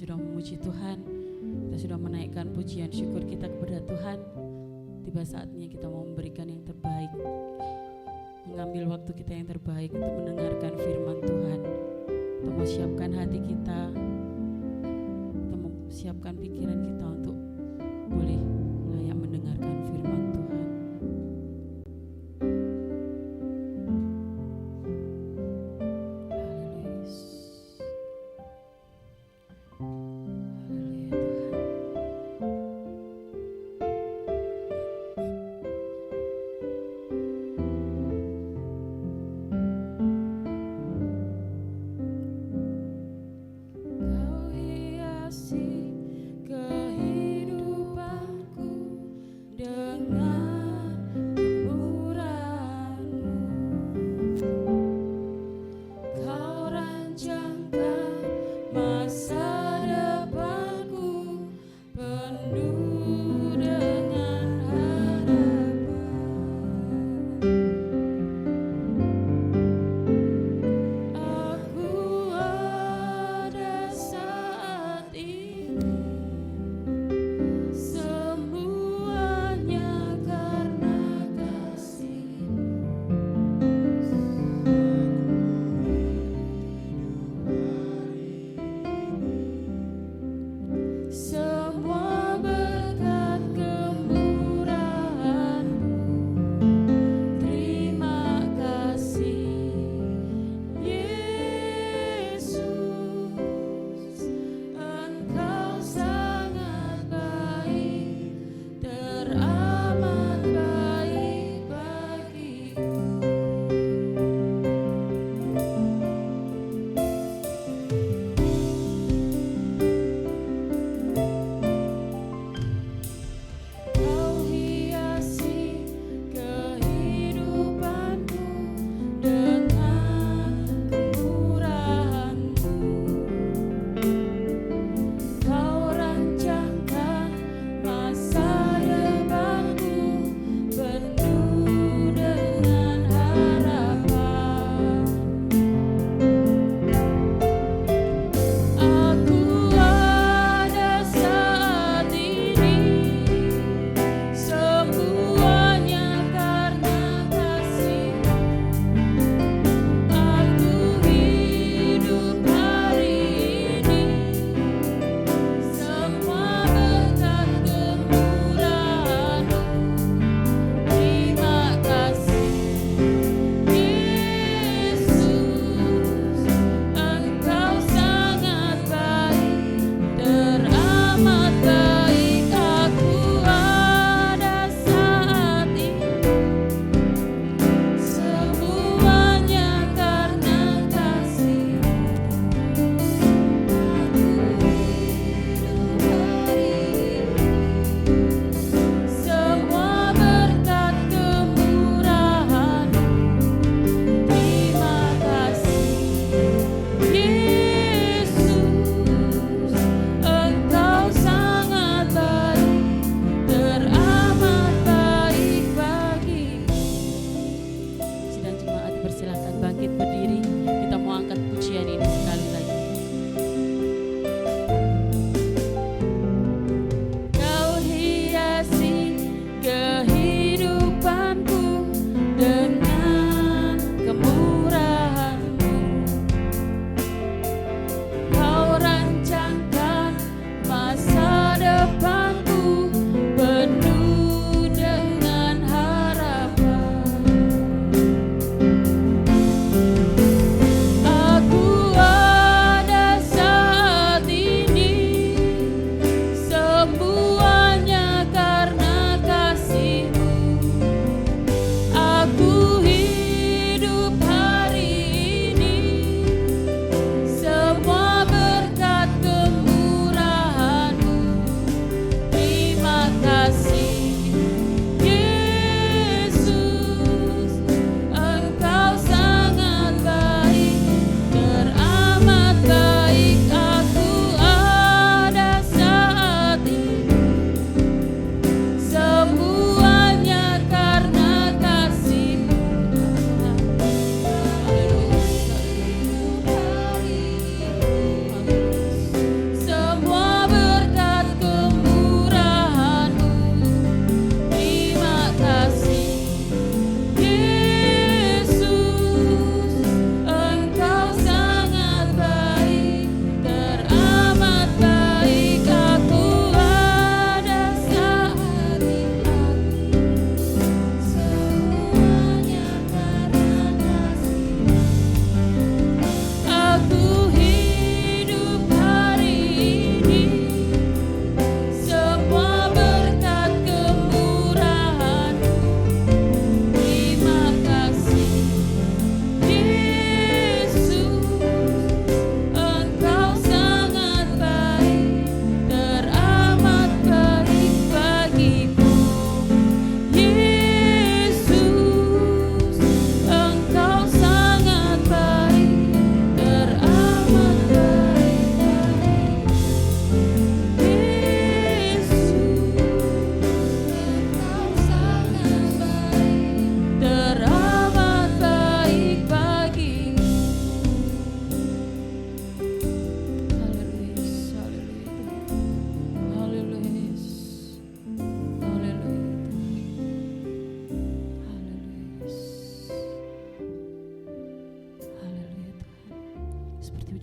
sudah memuji Tuhan, kita sudah menaikkan pujian syukur kita kepada Tuhan. Tiba saatnya kita mau memberikan yang terbaik, mengambil waktu kita yang terbaik untuk mendengarkan firman Tuhan. Kita mau siapkan hati kita, kita mau siapkan pikiran kita untuk boleh layak mendengarkan firman Tuhan.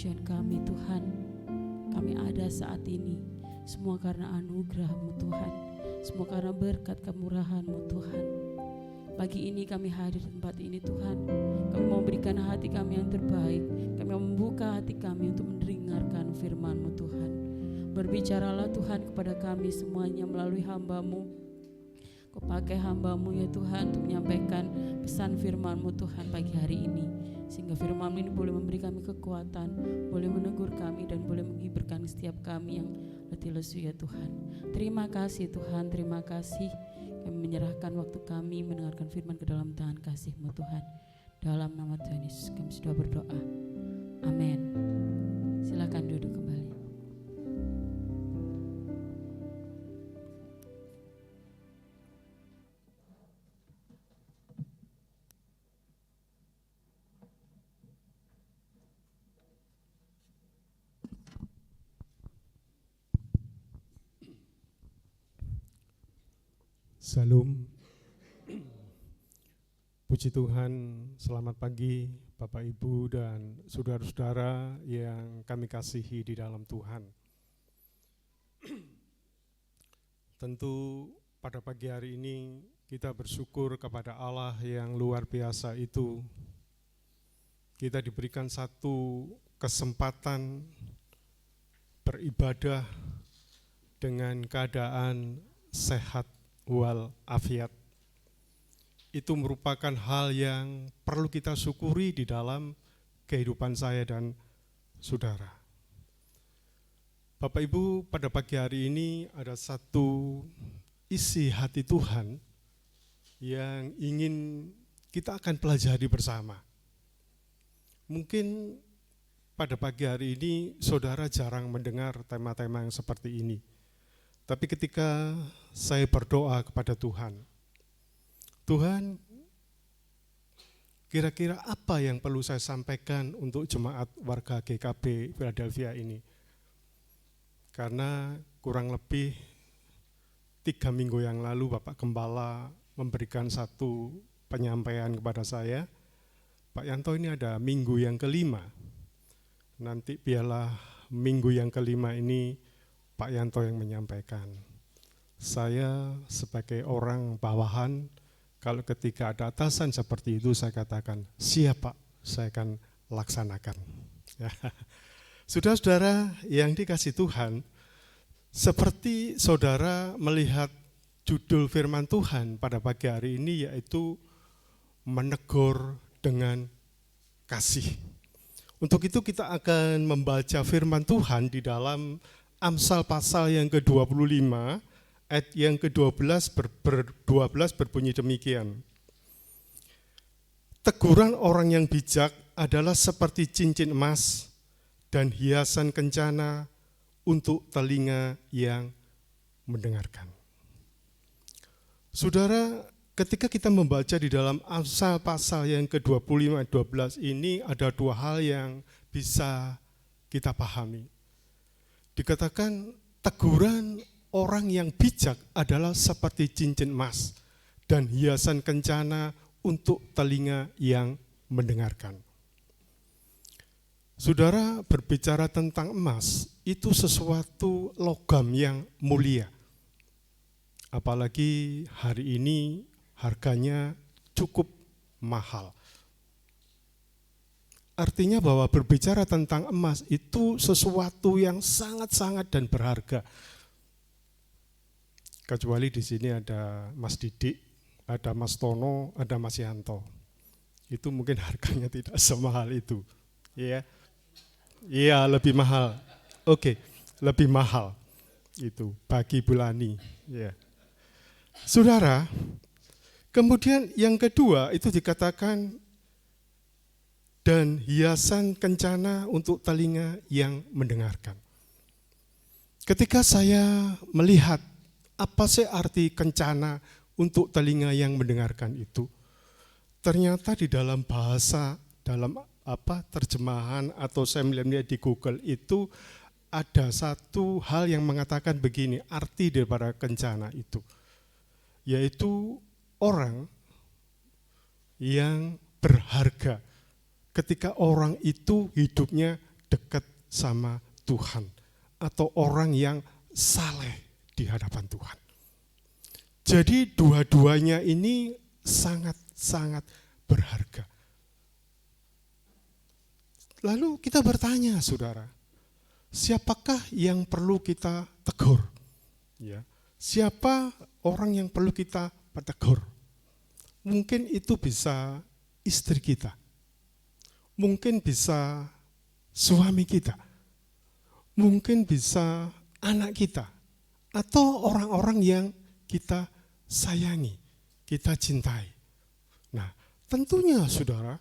pujian kami Tuhan. Kami ada saat ini semua karena anugerah-Mu Tuhan, semua karena berkat kemurahan-Mu Tuhan. Pagi ini kami hadir di tempat ini Tuhan. Kami mau berikan hati kami yang terbaik. Kami mau membuka hati kami untuk mendengarkan firman-Mu Tuhan. Berbicaralah Tuhan kepada kami semuanya melalui hamba-Mu. Kau pakai hamba-Mu ya Tuhan untuk menyampaikan pesan firman-Mu Tuhan pagi hari ini. Sehingga firman-Mu ini boleh memberi kami kekuatan, boleh menegur kami dan boleh menghiburkan setiap kami yang letih lesu ya Tuhan. Terima kasih Tuhan, terima kasih. Kami menyerahkan waktu kami mendengarkan firman ke dalam tangan kasih-Mu Tuhan. Dalam nama Tuhan Yesus kami sudah berdoa. Amin. Silakan duduk kembali. Salam. Puji Tuhan, selamat pagi Bapak Ibu dan saudara-saudara yang kami kasihi di dalam Tuhan. Tentu pada pagi hari ini kita bersyukur kepada Allah yang luar biasa itu. Kita diberikan satu kesempatan beribadah dengan keadaan sehat wal afiat. Itu merupakan hal yang perlu kita syukuri di dalam kehidupan saya dan saudara. Bapak Ibu, pada pagi hari ini ada satu isi hati Tuhan yang ingin kita akan pelajari bersama. Mungkin pada pagi hari ini saudara jarang mendengar tema-tema yang seperti ini. Tapi ketika saya berdoa kepada Tuhan, Tuhan, kira-kira apa yang perlu saya sampaikan untuk jemaat warga GKB Philadelphia ini? Karena kurang lebih 3 minggu yang lalu Bapak Gembala memberikan satu penyampaian kepada saya, Pak Yanto ini ada minggu yang kelima. Nanti biarlah minggu yang kelima ini Pak Yanto yang menyampaikan. Saya sebagai orang bawahan, kalau ketika ada atasan seperti itu saya katakan, siap Pak, saya akan laksanakan. Ya. Saudara-saudara yang dikasih Tuhan, seperti saudara melihat judul firman Tuhan pada pagi hari ini yaitu menegur dengan kasih. Untuk itu kita akan membaca firman Tuhan di dalam Amsal pasal yang ke-25, ayat yang ke-12 berbunyi demikian. Teguran orang yang bijak adalah seperti cincin emas dan hiasan kencana untuk telinga yang mendengarkan. Saudara, ketika kita membaca di dalam Amsal pasal yang ke-25 ayat 12 ini ada dua hal yang bisa kita pahami. Dikatakan teguran orang yang bijak adalah seperti cincin emas dan hiasan kencana untuk telinga yang mendengarkan. Saudara, berbicara tentang emas itu sesuatu logam yang mulia. Apalagi hari ini harganya cukup mahal. Artinya bahwa berbicara tentang emas itu sesuatu yang sangat-sangat dan berharga. Kecuali di sini ada Mas Didik, ada Mas Tono, ada Mas Yanto. Itu mungkin harganya tidak semahal itu. Iya. Iya, lebih mahal. Oke, lebih mahal. Itu bagi Bulani, ya. Saudara, kemudian yang kedua itu dikatakan dan hiasan kencana untuk telinga yang mendengarkan. Ketika saya melihat apa sih arti kencana untuk telinga yang mendengarkan itu, ternyata di dalam bahasa, dalam terjemahan atau saya melihat di Google itu ada satu hal yang mengatakan begini, arti daripada kencana itu, yaitu orang yang berharga. Ketika orang itu hidupnya dekat sama Tuhan atau orang yang saleh di hadapan Tuhan. Jadi dua-duanya ini sangat-sangat berharga. Lalu kita bertanya, saudara, siapakah yang perlu kita tegur? Ya, siapa orang yang perlu kita tegur? Mungkin itu bisa istri kita, mungkin bisa suami kita, mungkin bisa anak kita, atau orang-orang yang kita sayangi, kita cintai. Nah, tentunya saudara,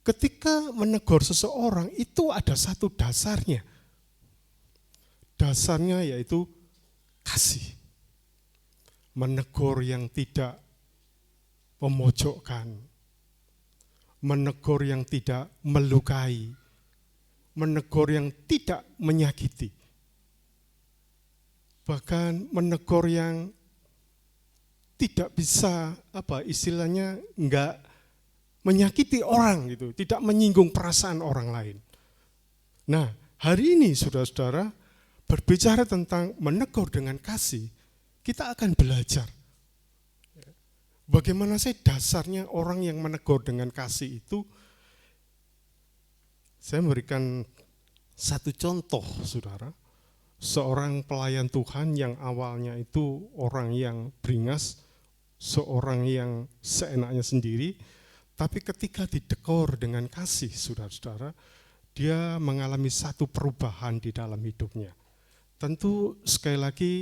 ketika menegur seseorang itu ada satu dasarnya. Dasarnya yaitu kasih. Menegur yang tidak memojokkan, menegur yang tidak melukai, menegur yang tidak menyakiti, bahkan menegur yang tidak bisa istilahnya enggak menyakiti orang gitu, tidak menyinggung perasaan orang lain. Nah, hari ini saudara-saudara berbicara tentang menegur dengan kasih, kita akan belajar bagaimana sih dasarnya orang yang menegur dengan kasih itu. Saya memberikan satu contoh, saudara. Seorang pelayan Tuhan yang awalnya itu orang yang beringas, seorang yang seenaknya sendiri, tapi ketika ditegur dengan kasih, saudara-saudara, dia mengalami satu perubahan di dalam hidupnya. Tentu sekali lagi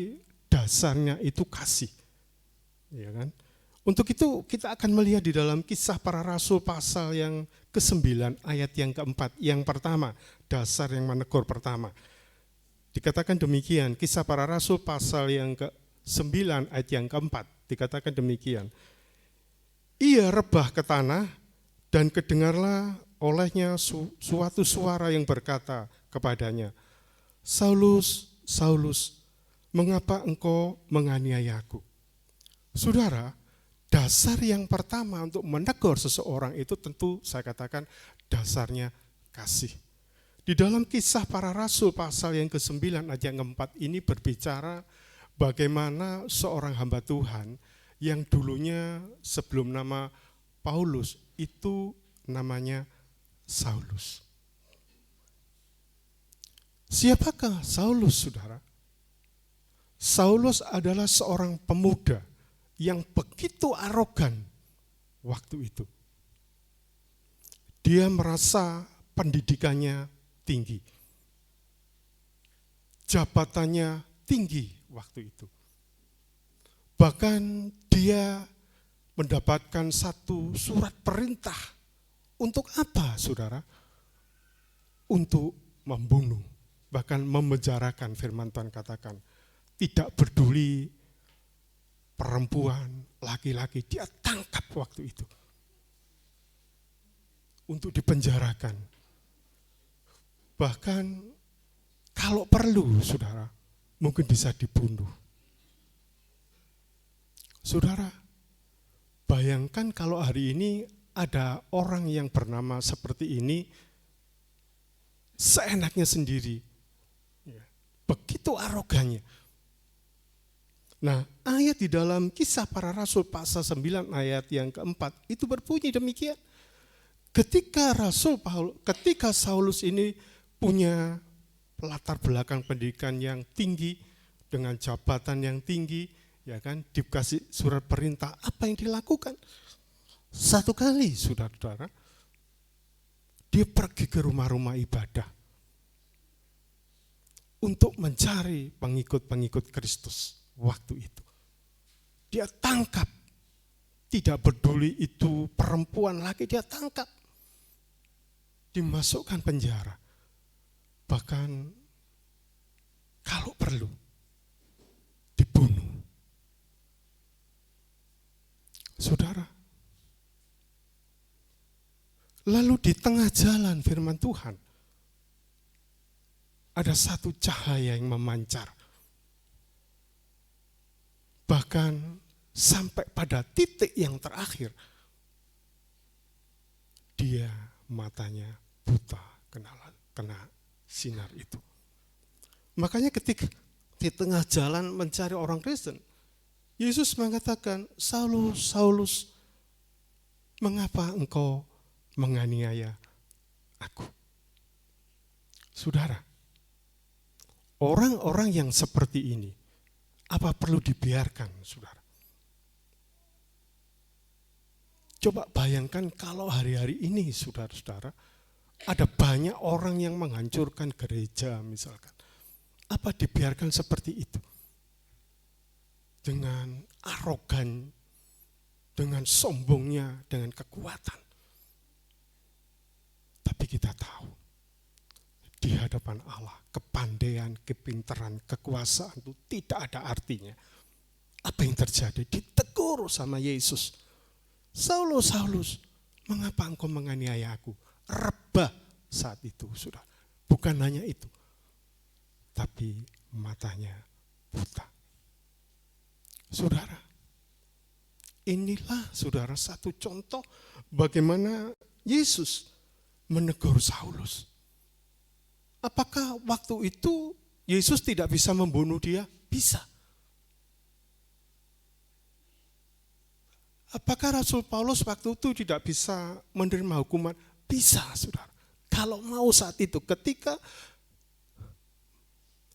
dasarnya itu kasih, ya kan? Untuk itu kita akan melihat di dalam Kisah Para Rasul pasal yang ke-9 ayat yang ke-4. Yang pertama, dasar yang menegur pertama. Dikatakan demikian, Kisah Para Rasul pasal yang ke-9 ayat yang ke-4. Dikatakan demikian. Ia rebah ke tanah dan kedengarlah olehnya suatu suara yang berkata kepadanya, Saulus, Saulus, mengapa engkau menganiayaku? Saudara, dasar yang pertama untuk menegur seseorang itu tentu saya katakan dasarnya kasih. Di dalam Kisah Para Rasul pasal yang ke-9 ayat yang ke-4 ini berbicara bagaimana seorang hamba Tuhan yang dulunya sebelum nama Paulus itu namanya Saulus. Siapakah Saulus, saudara? Saulus adalah seorang pemuda yang begitu arogan waktu itu. Dia merasa pendidikannya tinggi, jabatannya tinggi waktu itu. Bahkan dia mendapatkan satu surat perintah. Untuk apa, saudara? Untuk membunuh, bahkan memenjarakan. Firman Tuhan katakan, tidak peduli perempuan, laki-laki, dia tangkap waktu itu untuk dipenjarakan. Bahkan kalau perlu, saudara, mungkin bisa dibunuh. Saudara, bayangkan kalau hari ini ada orang yang bernama seperti ini, seenaknya sendiri, begitu arogannya. Nah, ayat di dalam Kisah Para Rasul pasal 9 ayat yang ke-4 itu berbunyi demikian. Ketika Saulus ini punya latar belakang pendidikan yang tinggi dengan jabatan yang tinggi, ya kan, dikasih surat perintah, apa yang dilakukan? Satu kali, saudara-saudara, dia pergi ke rumah-rumah ibadah untuk mencari pengikut-pengikut Kristus. Waktu itu dia tangkap, tidak peduli itu perempuan lagi, dia tangkap, dimasukkan penjara, bahkan kalau perlu dibunuh. Saudara, lalu di tengah jalan firman Tuhan ada satu cahaya yang memancar. Bahkan sampai pada titik yang terakhir, dia matanya buta kena sinar itu. Makanya ketika di tengah jalan mencari orang Kristen, Yesus mengatakan, Saulus, Saulus, mengapa engkau menganiaya aku? Saudara, orang-orang yang seperti ini, apa perlu dibiarkan, saudara? Coba bayangkan kalau hari-hari ini, saudara-saudara, ada banyak orang yang menghancurkan gereja misalkan. Apa dibiarkan seperti itu? Dengan arogan, dengan sombongnya, dengan kekuatan. Tapi kita tahu, di hadapan Allah, kepandaian, kepintaran, kekuasaan itu tidak ada artinya. Apa yang terjadi? Ditegur sama Yesus. Saulus, Saulus, mengapa engkau menganiaya aku? Rebah saat itu, sudah. Bukan hanya itu, tapi matanya buta. Saudara, inilah saudara satu contoh bagaimana Yesus menegur Saulus. Apakah waktu itu Yesus tidak bisa membunuh dia? Bisa. Apakah Rasul Paulus waktu itu tidak bisa menerima hukuman? Bisa, saudara. Kalau mau saat itu, ketika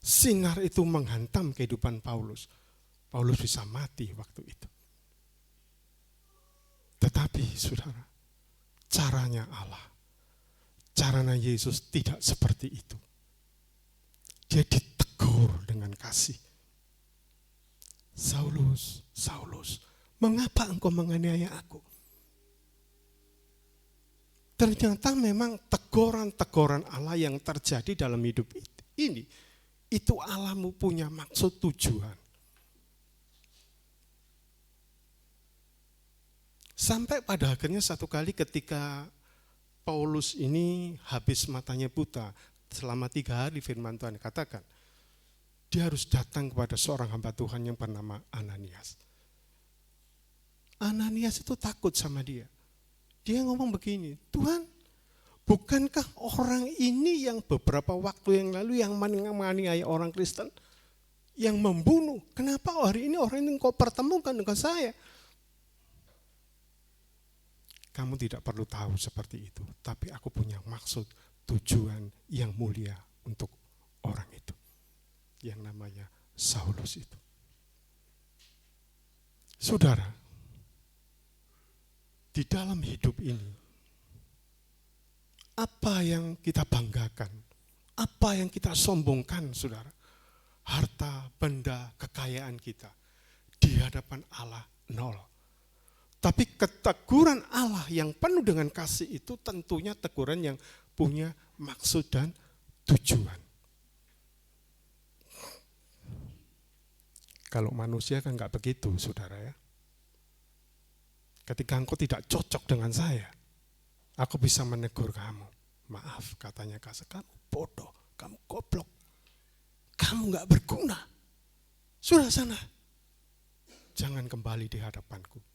sinar itu menghantam kehidupan Paulus, Paulus bisa mati waktu itu. Tetapi, saudara, caranya Allah, caranya Yesus tidak seperti itu. Dia ditegur dengan kasih. Saulus, Saulus, mengapa engkau menganiaya aku? Ternyata memang teguran-teguran Allah yang terjadi dalam hidup ini, itu Allahmu punya maksud tujuan. Sampai pada akhirnya satu kali ketika Paulus ini habis matanya buta, selama 3 hari firman Tuhan katakan, dia harus datang kepada seorang hamba Tuhan yang bernama Ananias. Ananias itu takut sama dia. Dia ngomong begini, Tuhan, bukankah orang ini yang beberapa waktu yang lalu yang menganiaya orang Kristen, yang membunuh, kenapa hari ini orang ini kau pertemukan dengan saya? Kamu tidak perlu tahu seperti itu, tapi aku punya maksud, tujuan yang mulia untuk orang itu, yang namanya Saulus itu. Saudara, di dalam hidup ini, apa yang kita banggakan, apa yang kita sombongkan, saudara, harta, benda, kekayaan kita, di hadapan Allah nol. Tapi keteguran Allah yang penuh dengan kasih itu tentunya teguran yang punya maksud dan tujuan. Kalau manusia kan enggak begitu, saudara ya. Ketika engkau tidak cocok dengan saya, aku bisa menegur kamu. Maaf, katanya kasar, kamu bodoh, kamu goblok, kamu enggak berguna. Sudah sana, jangan kembali di hadapanku.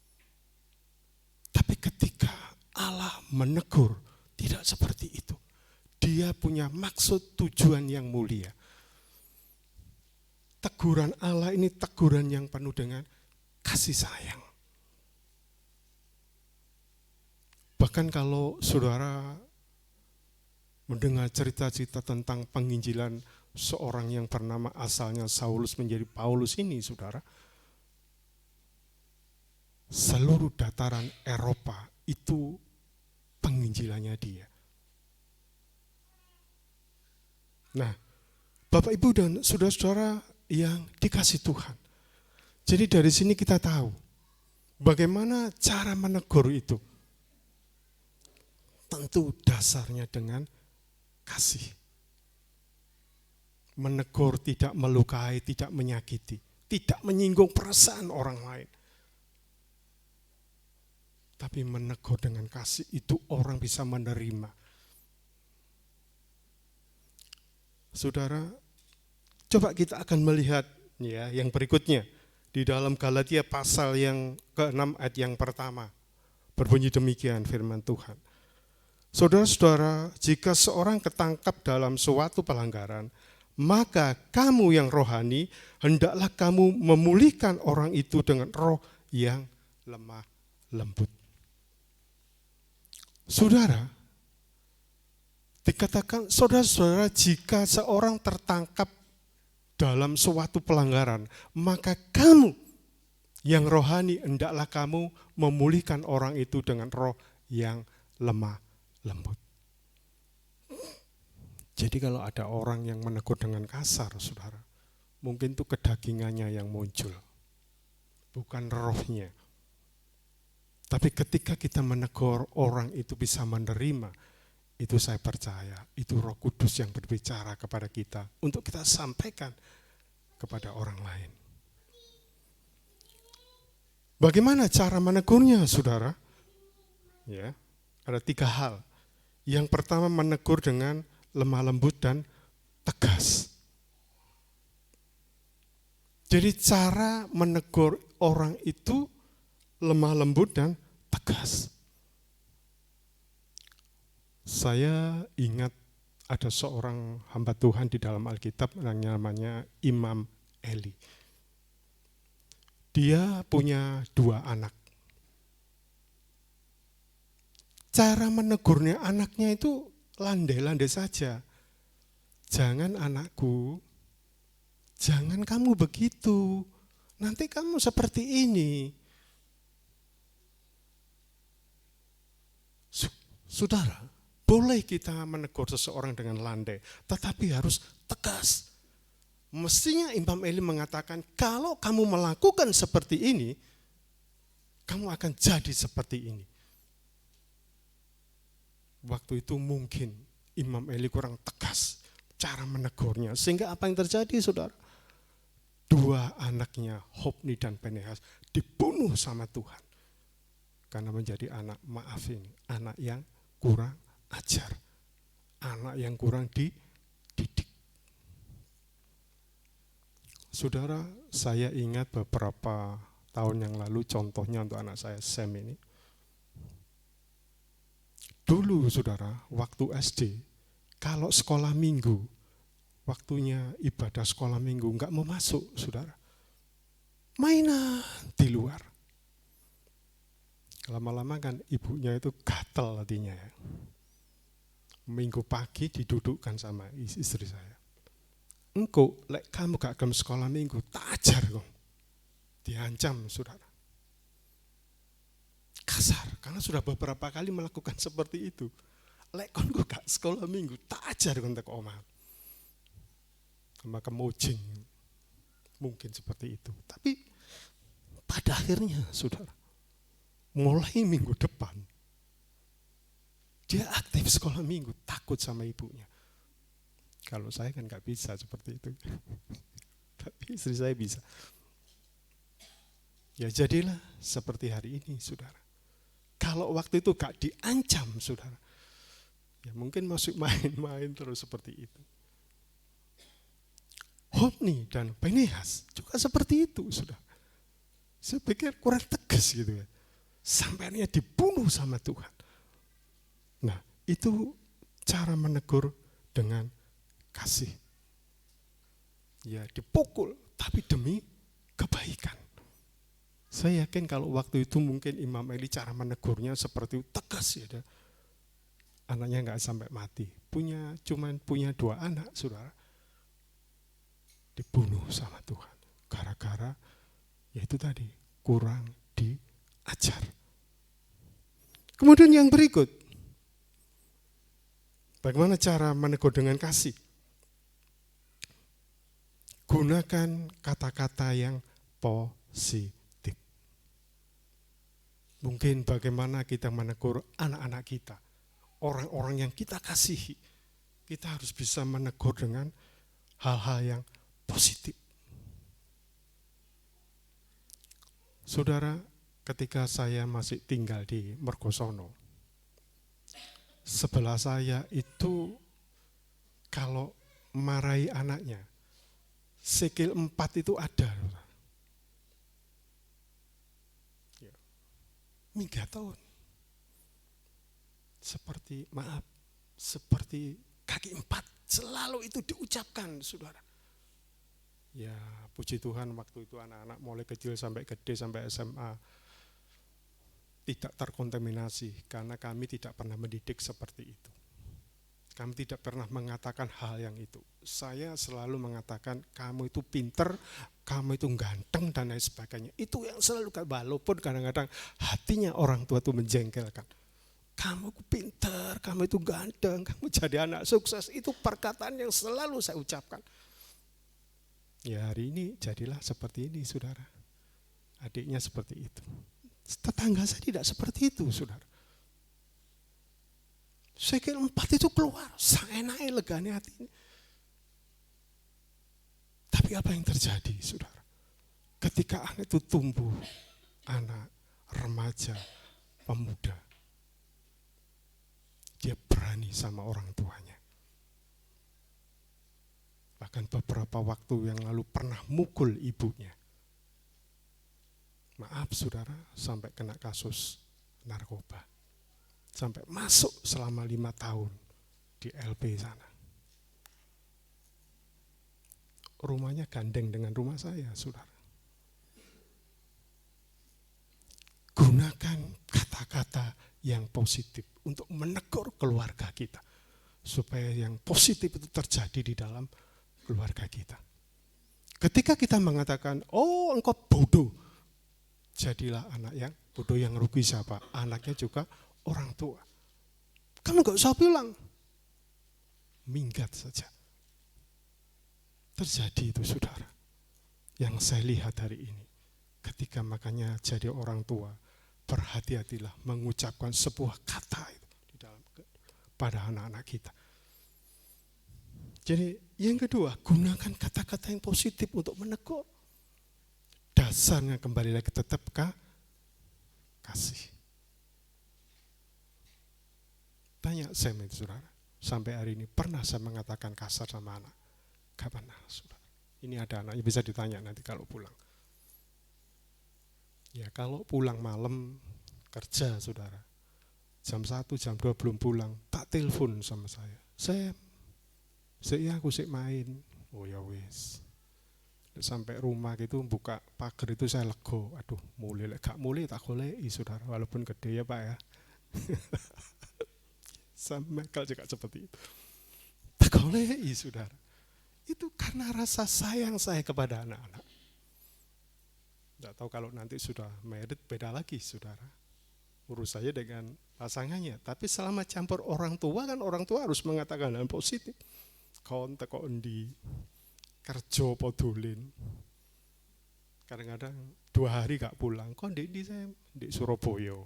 Tapi ketika Allah menegur, tidak seperti itu. Dia punya maksud tujuan yang mulia. Teguran Allah ini teguran yang penuh dengan kasih sayang. Bahkan kalau saudara mendengar cerita-cerita tentang penginjilan seorang yang bernama asalnya Saulus menjadi Paulus ini, saudara, seluruh dataran Eropa itu penginjilannya dia. Nah, Bapak Ibu dan saudara-saudara yang dikasih Tuhan. Jadi dari sini kita tahu bagaimana cara menegur itu. Tentu dasarnya dengan kasih. Menegur tidak melukai, tidak menyakiti, tidak menyinggung perasaan orang lain. Tapi menegur dengan kasih itu orang bisa menerima. Saudara, coba kita akan melihat ya yang berikutnya di dalam Galatia pasal yang ke-6 ayat yang pertama. Berbunyi demikian firman Tuhan. Saudara-saudara, jika seorang ketangkap dalam suatu pelanggaran, maka kamu yang rohani, hendaklah kamu memulihkan orang itu dengan roh yang lemah lembut. Saudara, dikatakan, saudara-saudara, jika seorang tertangkap dalam suatu pelanggaran, maka kamu yang rohani, hendaklah kamu memulihkan orang itu dengan roh yang lemah lembut. Jadi kalau ada orang yang menegur dengan kasar, saudara, mungkin itu kedagingannya yang muncul, bukan rohnya. Tapi ketika kita menegur, orang itu bisa menerima, itu saya percaya, itu Roh Kudus yang berbicara kepada kita untuk kita sampaikan kepada orang lain. Bagaimana cara menegurnya, saudara? Ya, ada 3 hal. Yang pertama, menegur dengan lemah lembut dan tegas. Jadi cara menegur orang itu lemah lembut dan tegas. Saya ingat ada seorang hamba Tuhan di dalam Alkitab yang namanya Imam Eli. Dia punya 2 anak. Cara menegurnya anaknya itu landai-landai saja. Jangan anakku, jangan kamu begitu, nanti kamu seperti ini. Saudara, boleh kita menegur seseorang dengan landai, tetapi harus tegas. Mestinya Imam Eli mengatakan, kalau kamu melakukan seperti ini, kamu akan jadi seperti ini. Waktu itu mungkin Imam Eli kurang tegas cara menegurnya. Sehingga apa yang terjadi, saudara? 2 anaknya, Hofni dan Pinehas, dibunuh sama Tuhan. Karena menjadi anak, maaf ini, anak yang kurang ajar. Anak yang kurang dididik. Saudara, saya ingat beberapa tahun yang lalu, contohnya untuk anak saya, Sam ini. Dulu, saudara, waktu SD, kalau sekolah minggu, waktunya ibadah sekolah minggu, enggak mau masuk, saudara. Mainan di luar. Lama-lama kan ibunya itu gatel hatinya ya. Minggu pagi didudukkan sama istri saya. Engkau, lek kamu gak ke sekolah minggu, tak ajar kok. Diancam, saudara. Kasar, karena sudah beberapa kali melakukan seperti itu. Lek kon gak sekolah minggu, tak ajar kon teko omah. Sama kemojing, mungkin seperti itu. Tapi pada akhirnya, saudara, mulai minggu depan, dia aktif sekolah minggu, takut sama ibunya. Kalau saya kan gak bisa seperti itu. Tapi istri saya bisa. Ya jadilah seperti hari ini, saudara. Kalau waktu itu gak diancam, saudara, ya mungkin masuk main-main terus seperti itu. Hofni dan Pinehas juga seperti itu, saudara. Saya pikir kurang tegas gitu ya. Sampainya dibunuh sama Tuhan. Nah, itu cara menegur dengan kasih. Ya dipukul, tapi demi kebaikan. Saya yakin kalau waktu itu mungkin Imam Eli cara menegurnya seperti itu, tegas ya. Anaknya enggak sampai mati. Cuman punya 2 anak, saudara. Dibunuh sama Tuhan. Gara-gara yaitu tadi, kurang diajar. Kemudian yang berikut, bagaimana cara menegur dengan kasih? Gunakan kata-kata yang positif. Mungkin bagaimana kita menegur anak-anak kita, orang-orang yang kita kasihi, kita harus bisa menegur dengan hal-hal yang positif. Saudara, ketika saya masih tinggal di Mergosono, sebelah saya itu kalau marahi anaknya, sikil 4 itu ada. 3 tahun. seperti kaki empat, selalu itu diucapkan, saudara. Ya, puji Tuhan waktu itu anak-anak mulai kecil sampai gede, sampai SMA, tidak terkontaminasi karena kami tidak pernah mendidik seperti itu. Kami tidak pernah mengatakan hal yang itu. Saya selalu mengatakan kamu itu pinter, kamu itu ganteng dan lain sebagainya. Itu yang selalu, walaupun kadang-kadang hatinya orang tua itu menjengkelkan. Kamu pinter, kamu itu ganteng, kamu jadi anak sukses. Itu perkataan yang selalu saya ucapkan. Ya, hari ini jadilah seperti ini, saudara. Adiknya seperti itu. Tetangga saya tidak seperti itu, saudara. Sekel 4 itu keluar, seenaknya legane hati ini. Tapi apa yang terjadi, saudara? Ketika anak itu tumbuh, anak, remaja, pemuda, dia berani sama orang tuanya. Bahkan beberapa waktu yang lalu pernah mukul ibunya. Maaf saudara, sampai kena kasus narkoba. Sampai masuk selama 5 tahun di LP sana. Rumahnya gandeng dengan rumah saya, saudara. Gunakan kata-kata yang positif untuk menegur keluarga kita. Supaya yang positif itu terjadi di dalam keluarga kita. Ketika kita mengatakan, oh engkau bodoh, jadilah anak yang bodoh. Yang rugi siapa? Anaknya juga orang tua. Kamu gak usah bilang, minggat saja. Terjadi itu saudara. Yang saya lihat hari ini. Ketika makanya jadi orang tua, berhati-hatilah mengucapkan sebuah kata itu di dalam pada anak-anak kita. Jadi yang kedua, gunakan kata-kata yang positif untuk menegur. Dasarnya kembali lagi tetap kasih. Tanya Sam itu saudara, sampai hari ini pernah saya mengatakan kasar sama anak? Gak pernah saudara. Ini ada anaknya, bisa ditanya nanti kalau pulang. Ya kalau pulang malam kerja saudara, jam 1, jam 2 belum pulang, tak telepon sama saya. Saya aku sik main. Oh ya wis. Sampai rumah gitu buka pagar itu saya lego. Aduh, mulai gak mulai tak goleki saudara, walaupun gede ya Pak ya. Sama kalau juga seperti itu. Tak goleki saudara. Itu karena rasa sayang saya kepada anak-anak. Tidak tahu kalau nanti sudah married beda lagi saudara. Urus saya dengan pasangannya. Tapi selama campur orang tua kan orang tua harus mengatakan hal positif. Kon teko endi, kerja apa dolen. Kadang-kadang 2 hari gak pulang. Kok di saya di Surabaya.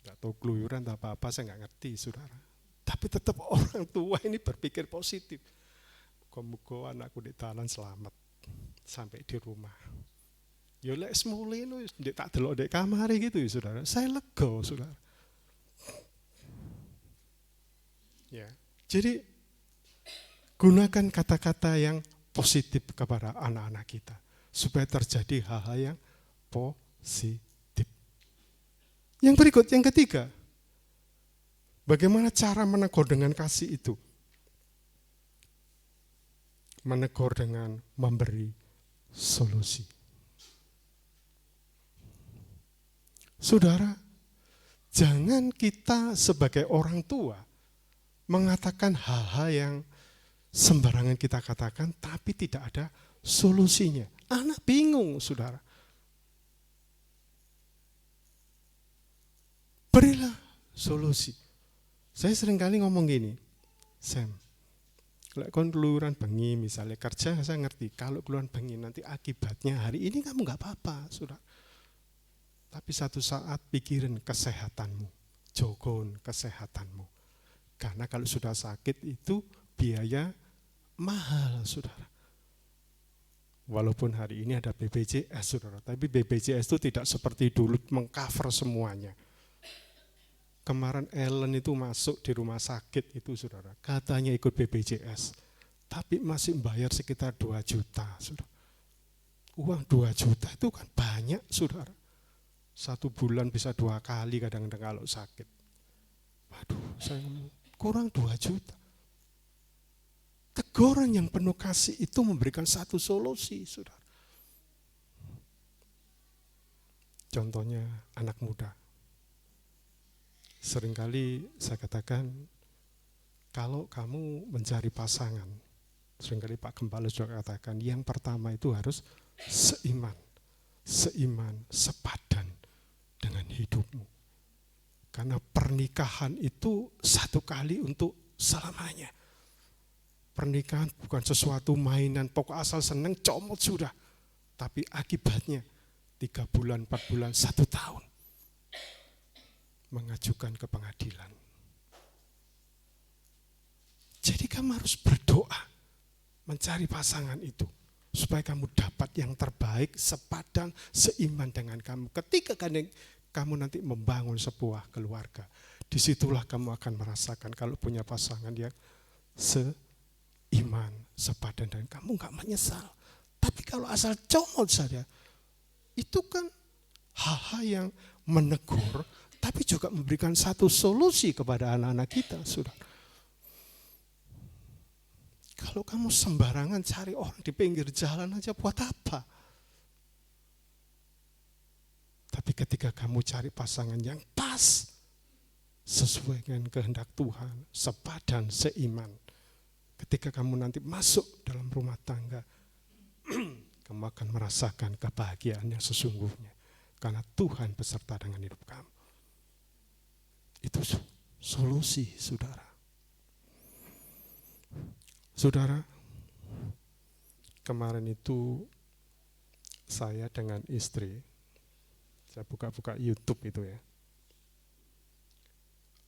Gak tahu keluyuran atau apa-apa, saya gak ngerti saudara. Tapi tetap orang tua ini berpikir positif. Muga-muga anakku di talan selamat sampai di rumah. Ya lek semule no ndek tak delok ndek kamar gitu ya saudara. Saya lega saudara. Ya. Jadi gunakan kata-kata yang positif kepada anak-anak kita supaya terjadi hal-hal yang positif. Yang berikut, yang ketiga, bagaimana cara menegur dengan kasih itu? Menegur dengan memberi solusi. Saudara, jangan kita sebagai orang tua mengatakan hal-hal yang sembarangan kita katakan tapi tidak ada solusinya. Anak bingung, saudara. Berilah solusi. Saya seringkali ngomong gini, Sam, kalau kon keluyuran bengi misalnya kerja saya ngerti, kalau keluyuran bengi nanti akibatnya hari ini kamu gak apa-apa, saudara. Tapi satu saat pikirin kesehatanmu, jogon kesehatanmu. Karena kalau sudah sakit itu biaya mahal, saudara. Walaupun hari ini ada BPJS, saudara, tapi BPJS itu tidak seperti dulu mengcover semuanya. Kemarin Ellen itu masuk di rumah sakit itu saudara, katanya ikut BPJS, tapi masih bayar sekitar 2 juta saudara. Uang 2 juta itu kan banyak saudara. 1 bulan bisa 2 kali kadang-kadang kalau sakit. Aduh, saya ngomong, kurang 2 juta. Teguran yang penuh kasih itu memberikan satu solusi, saudara. Contohnya anak muda. Seringkali saya katakan, kalau kamu mencari pasangan, seringkali Pak Gembala juga katakan, yang pertama itu harus seiman, sepadan dengan hidupmu. Karena pernikahan itu satu kali untuk selamanya. Pernikahan bukan sesuatu mainan, pokok asal seneng, comot sudah. Tapi akibatnya 3 bulan, 4 bulan, 1 tahun mengajukan ke pengadilan. Jadi kamu harus berdoa mencari pasangan itu supaya kamu dapat yang terbaik, sepadan, seiman dengan kamu. Ketika kamu nanti membangun sebuah keluarga, disitulah kamu akan merasakan kalau punya pasangan yang seiman, sepadan, dan kamu gak menyesal. Tapi kalau asal comot saja, itu kan hal-hal yang menegur, tapi juga memberikan satu solusi kepada anak-anak kita, saudara. Kalau kamu sembarangan cari orang di pinggir jalan aja, buat apa? Tapi ketika kamu cari pasangan yang pas, sesuai dengan kehendak Tuhan, sepadan, seiman, ketika kamu nanti masuk dalam rumah tangga, kamu akan merasakan kebahagiaan yang sesungguhnya. Karena Tuhan beserta dengan hidup kamu. Itu solusi, saudara. Saudara, kemarin itu saya dengan istri, saya buka-buka YouTube itu ya.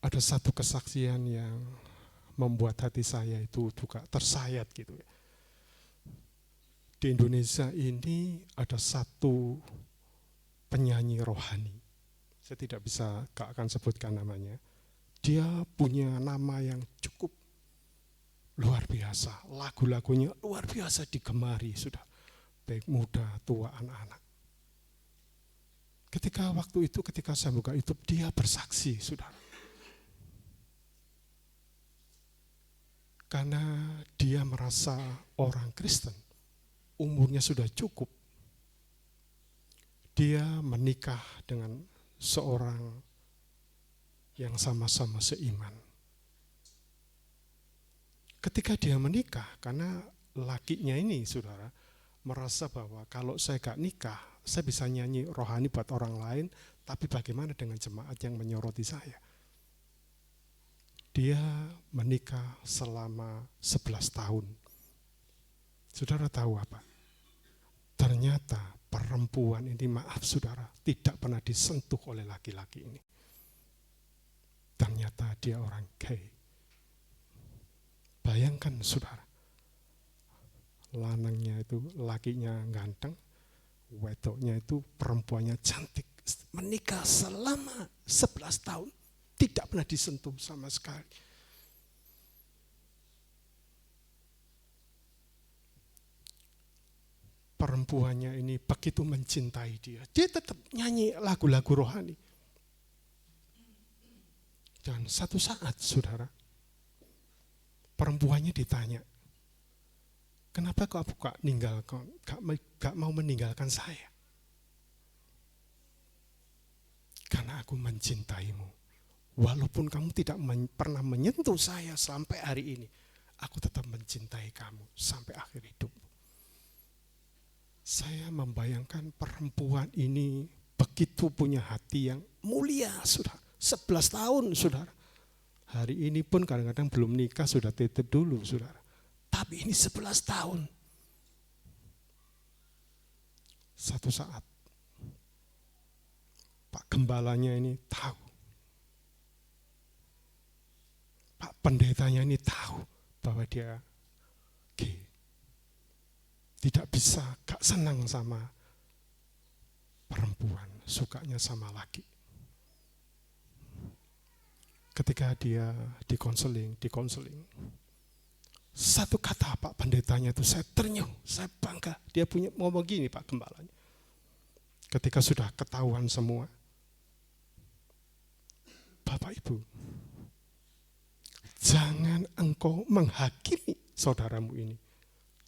Ada satu kesaksian yang membuat hati saya itu juga tersayat gitu ya. Di Indonesia ini ada satu penyanyi rohani. Saya tidak akan sebutkan namanya. Dia punya nama yang cukup luar biasa. Lagu-lagunya luar biasa digemari, sudah. Baik muda, tua, anak-anak. Ketika saya buka YouTube, dia bersaksi, saudara. Karena dia merasa orang Kristen, umurnya sudah cukup. Dia menikah dengan seorang yang sama-sama seiman. Ketika dia menikah, karena lakinya ini, saudara, merasa bahwa kalau saya gak nikah, saya bisa nyanyi rohani buat orang lain, tapi bagaimana dengan jemaat yang menyoroti saya? Dia menikah selama 11 tahun. Saudara tahu apa? Ternyata perempuan ini, maaf saudara, tidak pernah disentuh oleh laki-laki ini. Ternyata dia orang gay. Bayangkan saudara, lanangnya itu lakinya ganteng, wedoknya itu perempuannya cantik. Menikah selama 11 tahun, tidak pernah disentuh sama sekali. Perempuannya ini begitu mencintai dia, dia tetap nyanyi lagu-lagu rohani. Dan satu saat saudara, perempuannya ditanya, kenapa kau gak mau meninggalkan saya? Karena aku mencintaimu. Walaupun kamu tidak pernah menyentuh saya sampai hari ini, aku tetap mencintai kamu sampai akhir hidup. Saya membayangkan perempuan ini begitu punya hati yang mulia, saudara. 11 tahun, saudara. Hari ini pun kadang-kadang belum nikah, sudah titip dulu, saudara. Tapi ini 11 tahun. Satu saat, Pak Gembalanya ini tahu. Pak Pendetanya ini tahu bahwa dia gay. Tidak bisa, gak senang sama perempuan, sukanya sama laki. Ketika dia dikonseling, satu kata Pak Pendetanya itu saya ternyuh, saya bangga. Dia punya ngomong gini Pak Gembalanya. Ketika sudah ketahuan semua, Bapak Ibu, jangan engkau menghakimi saudaramu ini.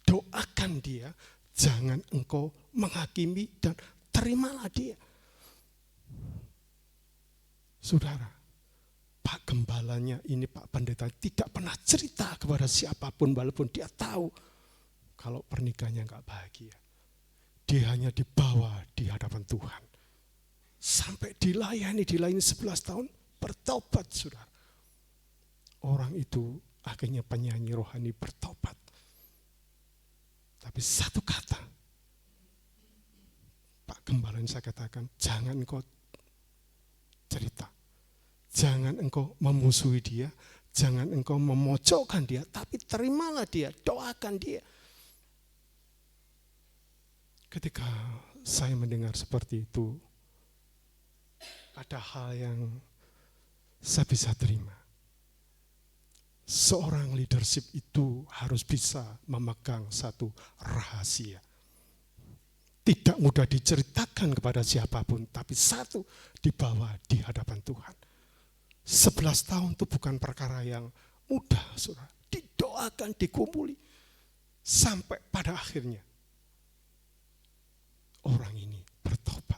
Doakan dia, jangan engkau menghakimi dan terimalah dia. Saudara, Pak Gembalanya ini, Pak Pendeta tidak pernah cerita kepada siapapun walaupun dia tahu kalau pernikahannya enggak bahagia. Dia hanya dibawa di hadapan Tuhan. Sampai dilayani 11 tahun, bertobat saudara. Orang itu akhirnya penyanyi rohani bertobat. Tapi satu kata, Pak Gembala yang saya katakan, jangan engkau cerita. Jangan engkau memusuhi dia, jangan engkau memojokkan dia, tapi terimalah dia, doakan dia. Ketika saya mendengar seperti itu, ada hal yang saya bisa terima. Seorang leadership itu harus bisa memegang satu rahasia. Tidak mudah diceritakan kepada siapapun, tapi satu dibawa di hadapan Tuhan. 11 tahun itu bukan perkara yang mudah, saudara. Didoakan, dikumpuli. Sampai pada akhirnya, orang ini bertobat.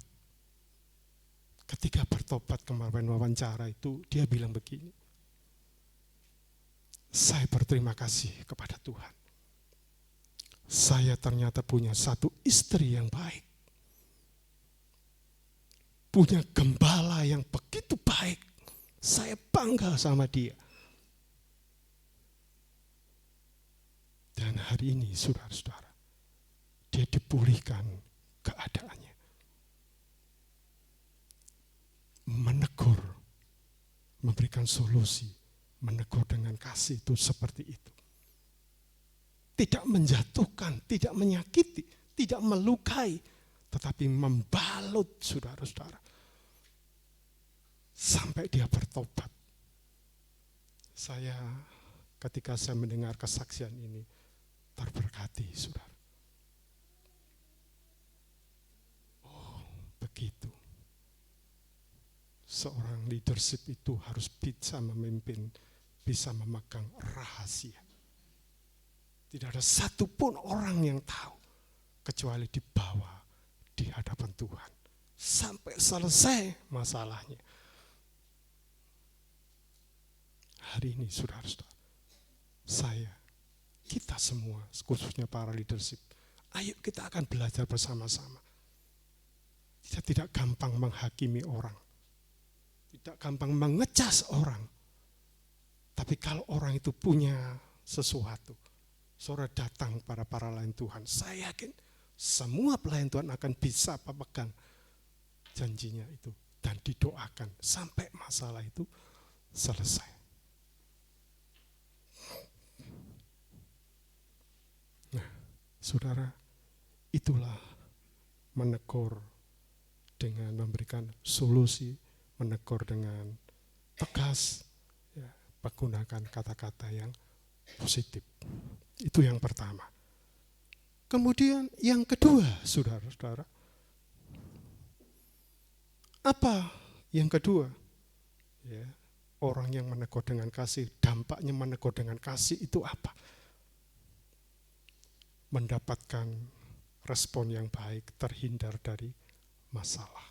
Ketika bertobat kemarin wawancara itu, dia bilang begini, saya berterima kasih kepada Tuhan. Saya ternyata punya satu istri yang baik. Punya gembala yang begitu baik. Saya bangga sama dia. Dan hari ini saudara-saudara, dia dipulihkan keadaannya. Menegur, memberikan solusi, menegur dengan kasih itu seperti itu. Tidak menjatuhkan, tidak menyakiti, tidak melukai, tetapi membalut saudara-saudara. Sampai dia bertobat. Saya ketika saya mendengar kesaksian ini terberkati, saudara. Oh, begitu. Seorang leadership itu harus bisa memimpin, bisa memegang rahasia. Tidak ada satupun orang yang tahu, kecuali dibawa di hadapan Tuhan. Sampai selesai masalahnya. Hari ini saudara-saudara, saya, kita semua, khususnya para leadership, ayo kita akan belajar bersama-sama. Kita tidak gampang menghakimi orang. Tidak gampang mengecas orang. Tapi kalau orang itu punya sesuatu, saudara datang pada para pelayan Tuhan, saya yakin semua pelayan Tuhan akan bisa memegang janjinya itu dan didoakan sampai masalah itu selesai. Nah, saudara, itulah menegur dengan memberikan solusi, menegur dengan tegas, ya, menggunakan kata-kata yang positif. Itu yang pertama. Kemudian yang kedua, saudara-saudara. Apa yang kedua? Ya, orang yang menegur dengan kasih, dampaknya menegur dengan kasih itu apa? Mendapatkan respon yang baik, terhindar dari masalah.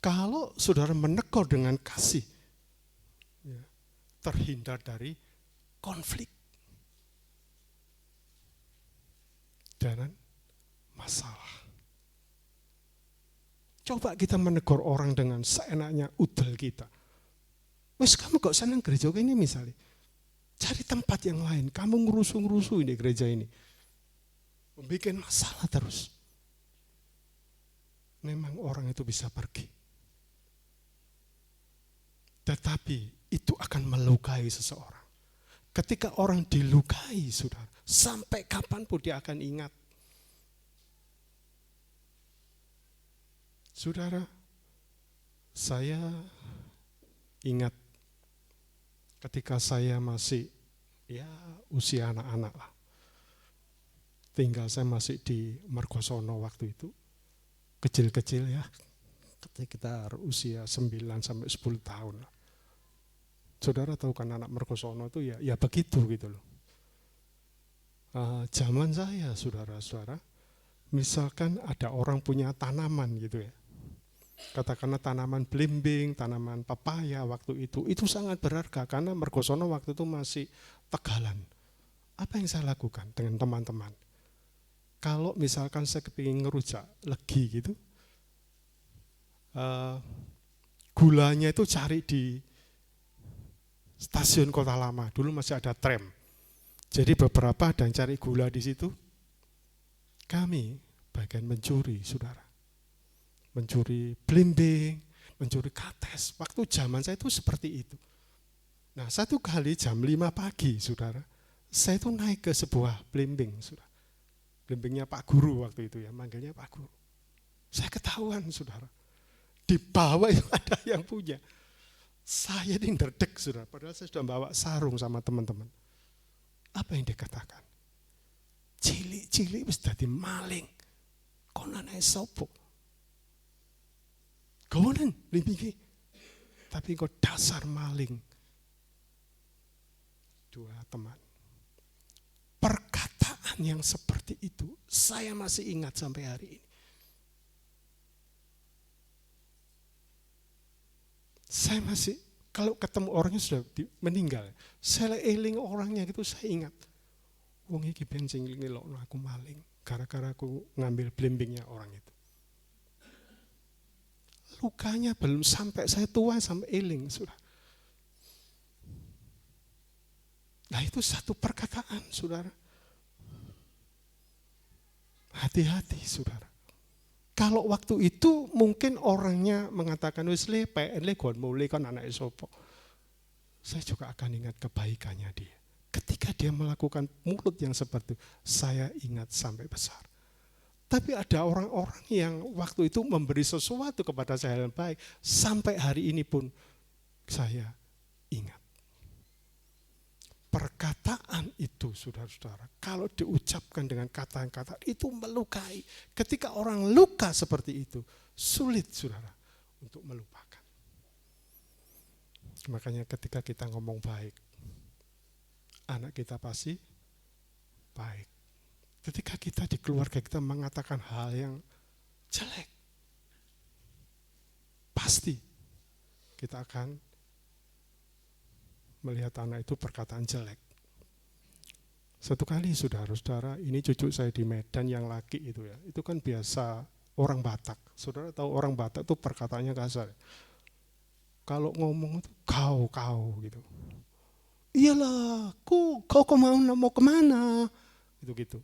Kalau saudara menegur dengan kasih, ya, terhindar dari konflik dan masalah. Coba kita menegur orang dengan seenaknya udel kita. Wes kamu kok senang gereja ini misalnya. Cari tempat yang lain, kamu ngerusuh-ngerusuh di gereja ini. Membikin masalah terus. Memang orang itu bisa pergi. Tetapi itu akan melukai seseorang. Ketika orang dilukai, saudara, sampai kapanpun dia akan ingat. Saudara, saya ingat ketika saya masih usia anak-anak lah. Tinggal saya masih di Mergosono waktu itu. Kecil-kecil ya. Ketika kita usia 9 sampai 10 tahun lah. Saudara tahu kan anak merkosono itu ya begitu gitu loh. Zaman saya saudara-saudara, misalkan ada orang punya tanaman gitu ya, katakanlah tanaman belimbing, tanaman pepaya waktu itu sangat berharga karena mergosono waktu itu masih tegalan. Apa yang saya lakukan dengan teman-teman? Kalau misalkan saya kepingin ngerujak legi gitu, gulanya itu cari di stasiun Kota Lama, dulu masih ada tram. Jadi beberapa ada yang cari gula di situ. Kami bagian mencuri, saudara. Mencuri belimbing, mencuri kates. Waktu zaman saya itu seperti itu. Nah, satu kali jam 5 pagi, saudara, saya itu naik ke sebuah belimbing, saudara. Belimbingnya Pak Guru waktu itu ya, manggilnya Pak Guru. Saya ketahuan, saudara. Di bawah itu ada yang punya. Saya ini nderdek, saudara, padahal saya sudah bawa sarung sama teman-teman. Apa yang dikatakan? Cilik-cilik wis dadi maling. Kono anake sapa? Gonen limbingi. Tapi kok dasar maling. Dua teman. Perkataan yang seperti itu saya masih ingat sampai hari ini. Saya masih, kalau ketemu orangnya sudah meninggal, saya eling orangnya gitu, saya ingat. Wong iki ben sing ngelokno aku maling, gara-gara aku ngambil blimbingnya orang itu. Lukanya belum sampai saya tua sampai eling, saudara. Nah itu satu perkataan, saudara. Hati-hati, saudara. Kalau waktu itu mungkin orangnya mengatakan wis le PN le gon mulai kan anak sapa. Saya juga akan ingat kebaikannya dia. Ketika dia melakukan mulut yang seperti itu, saya ingat sampai besar. Tapi ada orang-orang yang waktu itu memberi sesuatu kepada saya yang baik, sampai hari ini pun saya ingat. Perkataan itu, saudara-saudara, kalau diucapkan dengan kata-kata itu melukai. Ketika orang luka seperti itu, sulit, saudara, untuk melupakan. Makanya ketika kita ngomong baik, anak kita pasti baik. Ketika kita di keluarga kita mengatakan hal yang jelek, pasti kita akan melihat anak itu perkataan jelek. Satu kali saudara-saudara, ini cucu saya di Medan yang laki itu ya, itu kan biasa orang Batak. Saudara tahu orang Batak itu perkataannya kasar. Kalau ngomong itu kau gitu. Iyalah, kau mau kemana? Gitu.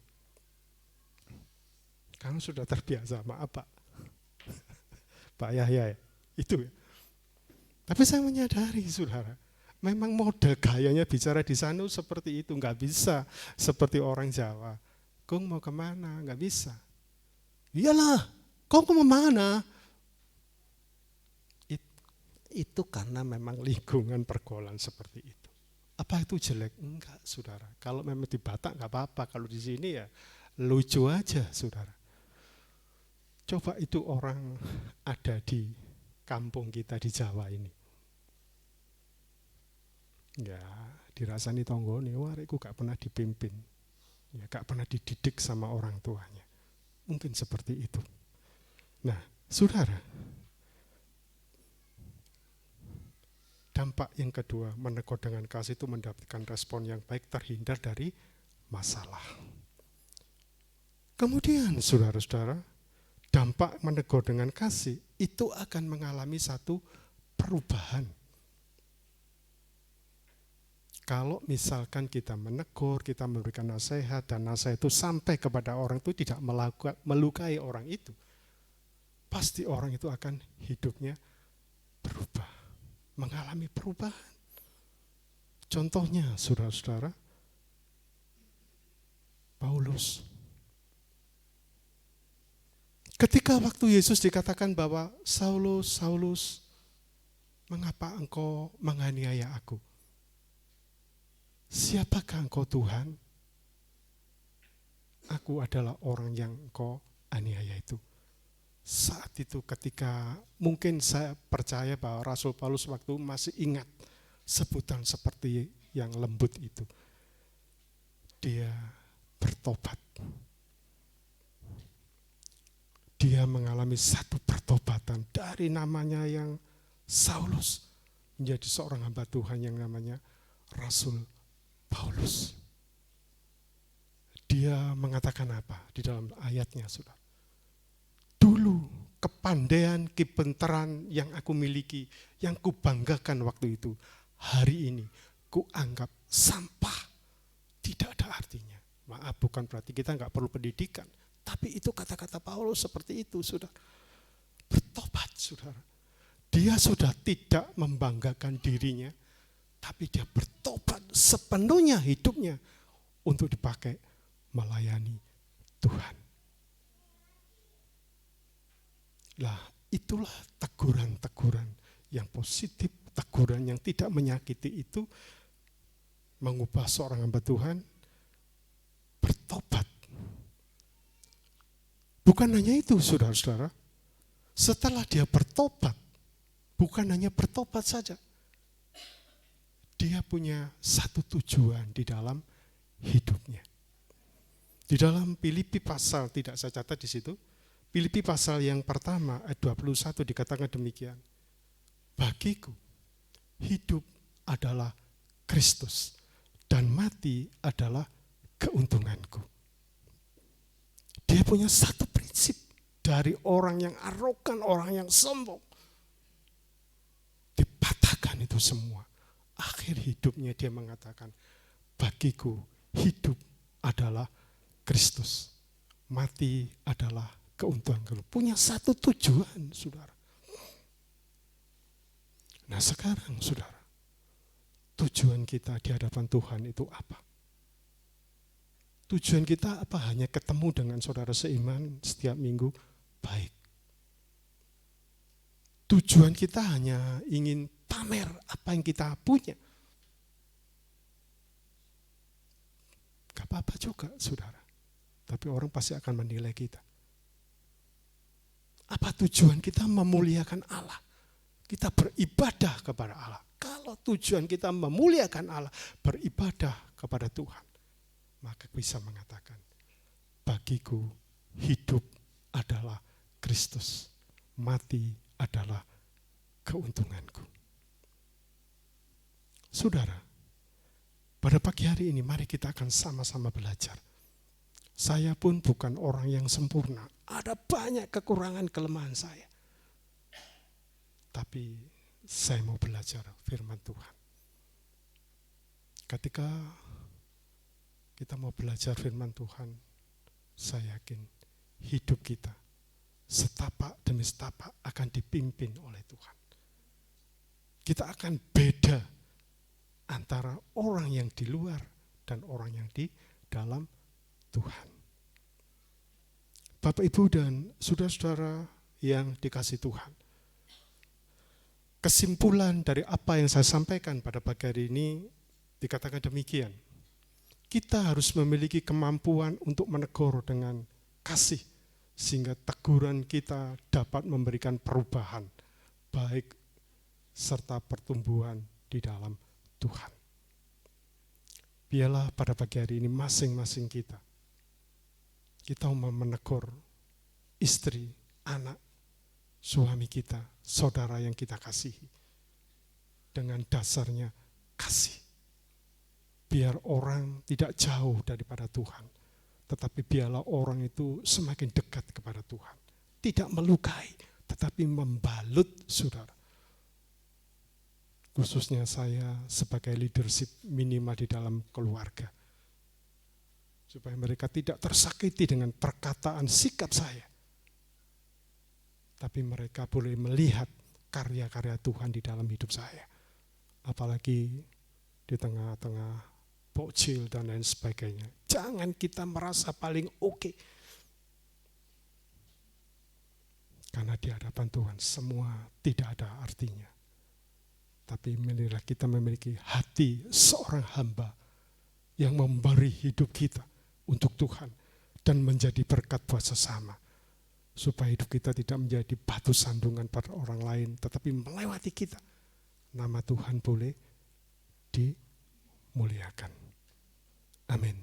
Karena sudah terbiasa, maaf Pak. Pak Yahya ya, itu ya. Tapi saya menyadari saudara, memang model gayanya bicara di sana seperti itu, nggak bisa seperti orang Jawa. Kau mau kemana? Nggak bisa. Iyalah, kau mau kemana? Itu karena memang lingkungan pergaulan seperti itu. Apa itu jelek? Enggak, saudara. Kalau memang di Batak nggak apa-apa. Kalau di sini ya lucu aja, saudara. Coba itu orang ada di kampung kita di Jawa ini. Ya, dirasani tonggone, wah aku gak pernah dipimpin. Ya, gak pernah dididik sama orang tuanya. Mungkin seperti itu. Nah, saudara, dampak yang kedua, menegur dengan kasih itu mendapatkan respon yang baik, terhindar dari masalah. Kemudian, saudara-saudara, dampak menegur dengan kasih itu akan mengalami satu perubahan. Kalau misalkan kita menegur, kita memberikan nasihat, dan nasihat itu sampai kepada orang itu tidak melukai orang itu, pasti orang itu akan hidupnya berubah, mengalami perubahan. Contohnya, saudara-saudara, Paulus. Ketika waktu Yesus dikatakan bahwa Saulus, Saulus, mengapa engkau menganiaya aku? Siapakah engkau Tuhan? Aku adalah orang yang engkau aniaya itu. Saat itu ketika mungkin saya percaya bahwa Rasul Paulus waktu masih ingat sebutan seperti yang lembut itu. Dia bertobat. Dia mengalami satu pertobatan dari namanya yang Saulus menjadi seorang hamba Tuhan yang namanya Rasul Paulus. Dia mengatakan apa di dalam ayatnya, saudara? Dulu kepandaian, kepintaran yang aku miliki, yang kubanggakan waktu itu, hari ini kuanggap sampah, tidak ada artinya. Maaf, bukan berarti kita nggak perlu pendidikan, tapi itu kata-kata Paulus seperti itu, saudara. Bertobat, saudara. Dia sudah tidak membanggakan dirinya, tapi dia bertobat sepenuhnya hidupnya untuk dipakai melayani Tuhan. Lah, itulah teguran-teguran yang positif, teguran yang tidak menyakiti itu mengubah seorang hamba Tuhan bertobat. Bukan hanya itu, saudara-saudara. Setelah dia bertobat, bukan hanya bertobat saja. Dia punya satu tujuan di dalam hidupnya. Di dalam Filipi pasal, tidak saya catat di situ, Filipi pasal yang pertama ayat 21 dikatakan demikian. Bagiku hidup adalah Kristus dan mati adalah keuntunganku. Dia punya satu prinsip dari orang yang arogan, orang yang sombong. Dipatahkan itu semua. Akhir hidupnya dia mengatakan, bagiku hidup adalah Kristus, mati adalah keuntungan. Punya satu tujuan, saudara. Nah sekarang, saudara, tujuan kita di hadapan Tuhan itu apa? Tujuan kita apa? Hanya ketemu dengan saudara seiman setiap minggu? Baik. Tujuan kita hanya ingin pamer apa yang kita punya? Gak apa-apa juga, saudara. Tapi orang pasti akan menilai kita. Apa tujuan kita? Memuliakan Allah. Kita beribadah kepada Allah. Kalau tujuan kita memuliakan Allah, beribadah kepada Tuhan, maka bisa mengatakan, bagiku hidup adalah Kristus, mati adalah keuntunganku. Saudara, pada pagi hari ini mari kita akan sama-sama belajar. Saya pun bukan orang yang sempurna. Ada banyak kekurangan kelemahan saya. Tapi saya mau belajar firman Tuhan. Ketika kita mau belajar firman Tuhan, saya yakin hidup kita setapak demi setapak akan dipimpin oleh Tuhan. Kita akan beda antara orang yang di luar dan orang yang di dalam Tuhan. Bapak, Ibu, dan saudara-saudara yang dikasihi Tuhan. Kesimpulan dari apa yang saya sampaikan pada pagi hari ini dikatakan demikian. Kita harus memiliki kemampuan untuk menegur dengan kasih, sehingga teguran kita dapat memberikan perubahan, baik serta pertumbuhan di dalam Tuhan. Biarlah pada pagi hari ini masing-masing kita mau menegur istri, anak, suami kita, saudara yang kita kasihi. Dengan dasarnya kasih. Biar orang tidak jauh daripada Tuhan. Tetapi biarlah orang itu semakin dekat kepada Tuhan. Tidak melukai, tetapi membalut, saudara. Khususnya saya sebagai leadership minimal di dalam keluarga. Supaya mereka tidak tersakiti dengan perkataan sikap saya. Tapi mereka boleh melihat karya-karya Tuhan di dalam hidup saya. Apalagi di tengah-tengah bocil dan lain sebagainya. Jangan kita merasa paling oke. Karena di hadapan Tuhan semua tidak ada artinya. Tapi marilah kita memiliki hati seorang hamba yang memberi hidup kita untuk Tuhan dan menjadi berkat buat sesama. Supaya hidup kita tidak menjadi batu sandungan pada orang lain, tetapi melewati kita. Nama Tuhan boleh dimuliakan. Amin.